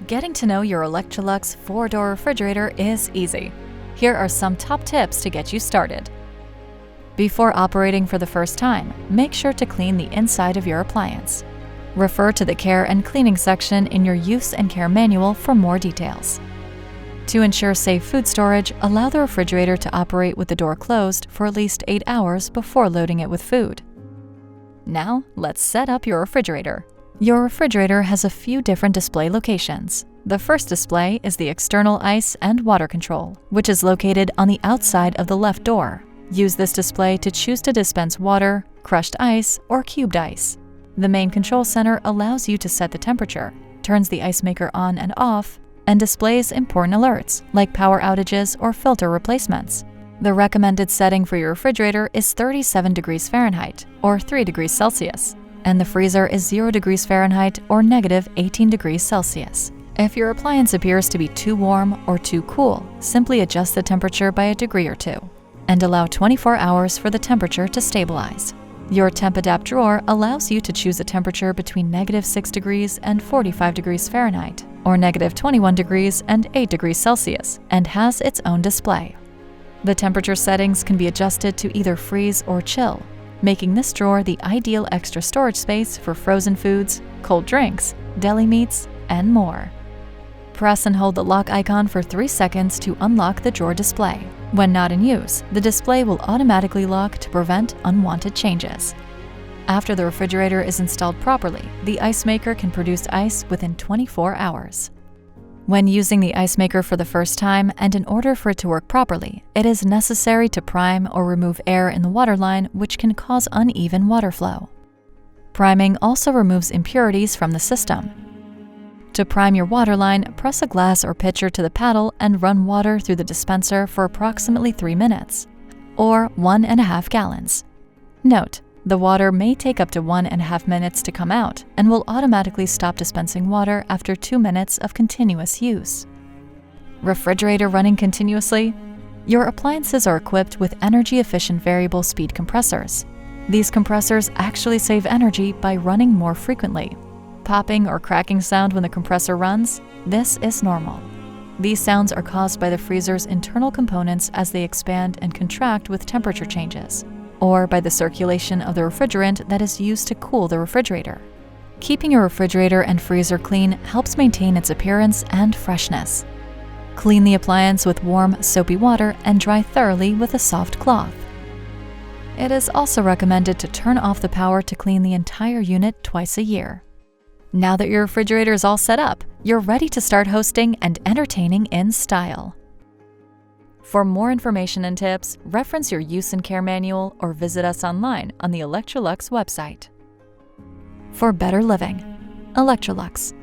Getting to know your Electrolux 4-door refrigerator is easy. Here are some top tips to get you started. Before operating for the first time, make sure to clean the inside of your appliance. Refer to the care and cleaning section in your use and care manual for more details. To ensure safe food storage, allow the refrigerator to operate with the door closed for at least 8 hours before loading it with food. Now, let's set up your refrigerator. Your refrigerator has a few different display locations. The first display is the external ice and water control, which is located on the outside of the left door. Use this display to choose to dispense water, crushed ice, or cubed ice. The main control center allows you to set the temperature, turns the ice maker on and off, and displays important alerts like power outages or filter replacements. The recommended setting for your refrigerator is 37 degrees Fahrenheit or 3 degrees Celsius, and the freezer is 0 degrees Fahrenheit or negative 18 degrees Celsius. If your appliance appears to be too warm or too cool, simply adjust the temperature by a degree or two, and allow 24 hours for the temperature to stabilize. Your Temp Adapt drawer allows you to choose a temperature between negative 6 degrees and 45 degrees Fahrenheit, or negative 21 degrees and 8 degrees Celsius, and has its own display. The temperature settings can be adjusted to either freeze or chill, making this drawer the ideal extra storage space for frozen foods, cold drinks, deli meats, and more. Press and hold the lock icon for 3 seconds to unlock the drawer display. When not in use, the display will automatically lock to prevent unwanted changes. After the refrigerator is installed properly, the ice maker can produce ice within 24 hours. When using the ice maker for the first time, and in order for it to work properly, it is necessary to prime or remove air in the water line, which can cause uneven water flow. Priming also removes impurities from the system. To prime your water line, press a glass or pitcher to the paddle and run water through the dispenser for approximately 3 minutes, or 1.5 gallons. Note: the water may take up to 1.5 minutes to come out and will automatically stop dispensing water after 2 minutes of continuous use. Refrigerator running continuously? Your appliances are equipped with energy-efficient variable speed compressors. These compressors actually save energy by running more frequently. Popping or cracking sound when the compressor runs? This is normal. These sounds are caused by the freezer's internal components as they expand and contract with temperature changes, or by the circulation of the refrigerant that is used to cool the refrigerator. Keeping your refrigerator and freezer clean helps maintain its appearance and freshness. Clean the appliance with warm, soapy water and dry thoroughly with a soft cloth. It is also recommended to turn off the power to clean the entire unit twice a year. Now that your refrigerator is all set up, you're ready to start hosting and entertaining in style. For more information and tips, reference your use and care manual or visit us online on the Electrolux website. For better living, Electrolux.